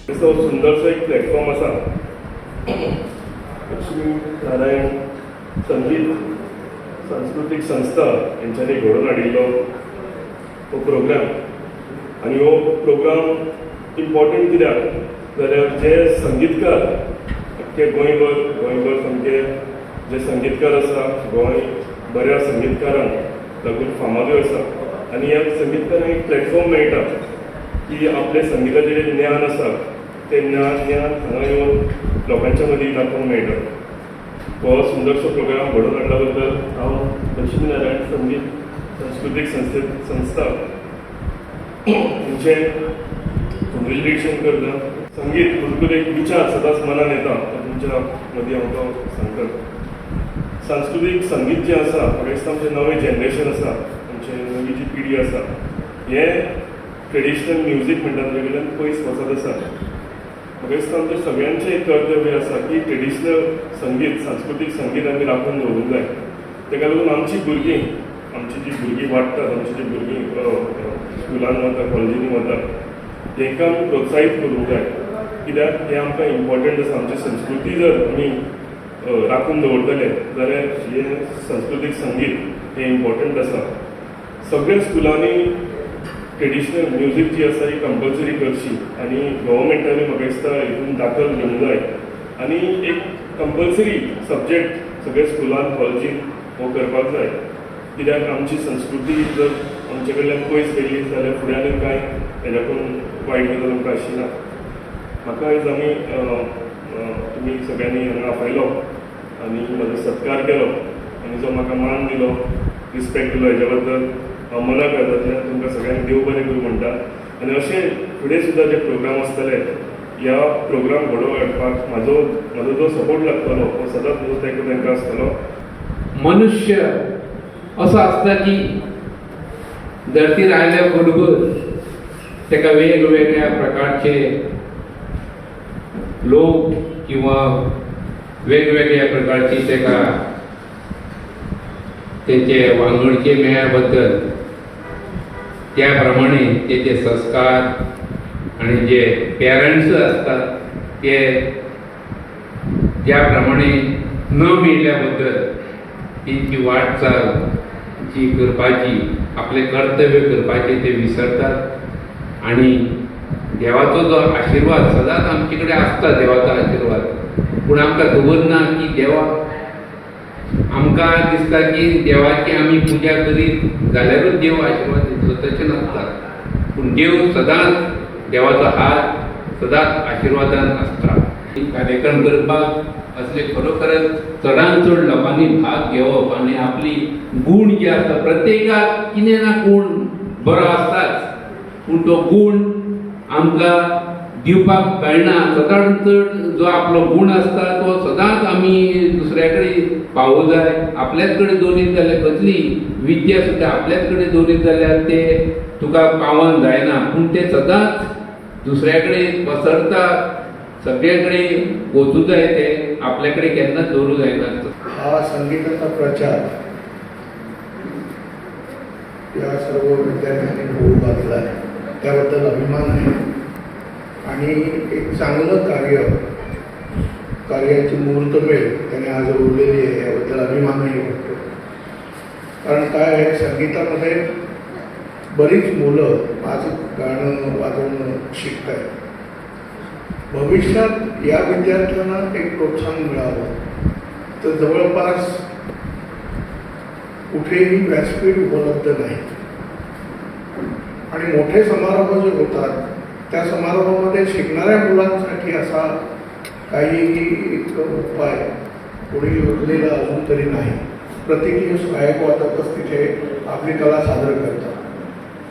तो सुंदरसो एक प्लॅटफॉर्म आसा लक्ष्मी नारायण संगीत सांस्कृतिक संस्था यांच्यानी घडोवन हाडिल्लो हो प्रोग्राम आनी हो प्रोग्राम इम्पॉर्टंट कित्याक जाल्यार जे संगीतकार अख्खे गोंयभर सामके जे संगीतकार आसा गोंय बऱ्या संगीतकारांक लागून फामादूय आसा आनी ह्या संगीतकारांक एक प्लॅटफॉर्म मेळटा की आपले संगीताचें जें ज्ञान आसा तें ज्ञान हांगा येवन लोकांच्या मदीं दाखोवंक मेळटा. हो सुंदरसो प्रोग्राम घडोवन हाडल्या बद्दल हांव लक्ष्मी नारायण संगीत सांस्कृतिक संस्था तुमचें कॉंग्रेच्युलेशन करता. संगीत भरपूर एक विचार सदांच मनान येता तुमच्या मदीं हांव तो सांगता. सांस्कृतिक संगीत जें आसा म्हाका दिसता आमचें नवें जनरेशन आसा आमची नवी जी पिढी आसा हें ट्रेडिशनल म्युजीक म्हणटा ताजे कडल्यान पयस वचत आसा. म्हाका दिसता आमचें सगळ्यांचें एक कर्तव्य आसा की ट्रेडिशनल संगीत सांस्कृतीक संगीत आमी राखून दवरूंक जाय. ताका लागून आमची जी भुरगीं वाडटात आमची जी भुरगीं स्कुलान वता कॉलेजींनी वता तांकां आमी प्रोत्साहीत करूंक जाय कित्याक हें आमकां इम्पॉर्टंट आसा. आमची संस्कृती जर आमी राखून दवरतले जाल्यार हें सांस्कृतीक संगीत हें इम्पॉर्टंट आसा. सगळ्या स्कुलांनी ट्रेडिशनल म्युजीक जी आसा ही कंपल्सरी करची आनी गव्हर्मेंटांनी म्हाका दिसता हितून दाखल घेवंक जाय आनी एक कंपल्सरी सब्जेक्ट सगळ्या स्कुलान कॉलेजीन हो करपाक जाय कित्याक आमची संस्कृती जर आमचे कडल्यान पयस गेली जाल्यार फुडें आनी कांय हेज्याकून वायट गजाल आमकां आशिना. म्हाका आयज आमी तुमी सगळ्यांनी हांगा आपयलो आनी म्हजो सत्कार केलो आनी जो म्हाका मान दिलो रिस्पेक्ट दिलो हेज्या बद्दल हांव मनाक घालतातल्यान तुमकां सगळ्यांक देव बरें करूं म्हणटा. आनी अशे फुडें सुद्दां जे प्रोग्राम आसतले ह्या प्रोग्राम घडोवन हाडपाक म्हाजो जो सपोर्ट लागतलो तो सदांच तांकां आसतलो. मनुष्य असो आसता की धरतीर आयल्या बरोबर ताका वेगवेगळ्या प्रकारचे लोक किंवा वेगवेगळ्या प्रकारची ताका तेचे वांगडचे मेळ्या बद्दल त्या प्रमाणे तेचे संस्कार आणि जे पेरंट्स असतात ते ज्या प्रमाणे न मेळ्ळ्या बद्दल तेंची वाटचाल जी करपाची आपले कर्तव्य करपाचे ते विसरतात आणि देवाचो जो आशिर्वाद सदांच आमचे कडेन आसता देवाचो आशिर्वाद पूण आमकां खबर ना की देवा आमकां दिसता की देवाची आमी पुजा करीत जाल्यारूच देव आशिर्वाद दितलो तशें नासता. पूण देव सदांच देवाचो हात सदांच आशिर्वादान आसता. कार्यक्रम करपाक असले खरोखरच चडांत चड लोकांनी भाग घेवप आनी आपली गूण जी आसता प्रत्येकाक कितें ना गूण बरो आसताच पूण तो गूण आमकां दिवपाक कळना. सदांच चड जो आपलो गूण आसता तो सदांच आमी दुसऱ्या कडेन पावूं जाय. आपल्याच कडेन दवरीत जाल्यार कसली विद्या सुद्दां आपल्याच कडेन दवरीत जाल्यार ते तुका पावोन जायना पूण ते सदांच दुसऱ्या कडेन पसरता सगळे कडेन वचूं जाय ते आपल्या कडेन केन्नाच दवरूं जायना. हा संगीताचा प्रचार या सर्व विद्यार्थ्यांनी होऊ घातला आहे त्याबद्दल अभिमान आहे आणि एक चांगलं कार्याची मुहूर्तमेढ त्याने आज उरलेली आहे याबद्दल अभिमानही वाटतो. कारण काय आहे संगीतामध्ये बरीच मुलं आज गाणं वाजवणं शिकत आहेत. भविष्यात या विद्यार्थ्यांना एक प्रोत्साहन मिळावं तर जवळपास कुठेही व्यासपीठ उपलब्ध नाही आणि मोठे समारंभ जे होतात त्या समारंभामध्ये शिकणाऱ्या मुलांसाठी असा काही एक उपाय कोणी योजलेला अजून तरी नाही. प्रत्येकी सहाय्यक वादकच तिथे आपली कला सादर करतात.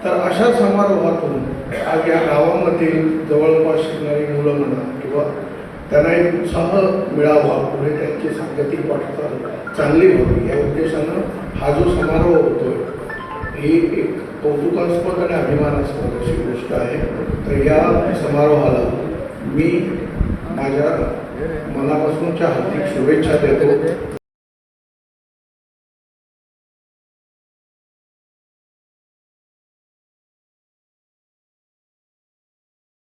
तर अशा समारोहातून आज या गावामधील जवळपास शिकणारी मुलं म्हणा किंवा त्यांना एक उत्साह मिळावा पुढे त्यांची सांगतिक वाटचाल चांगली व्हावी या उद्देशानं हा जो समारोह होतोय ही एक कौतुकास्पद आणि अभिमानास्पद अशी गोष्ट आहे. तर या समारोहाला मी माझ्या मनापासूनच्या हार्दिक शुभेच्छा देतो.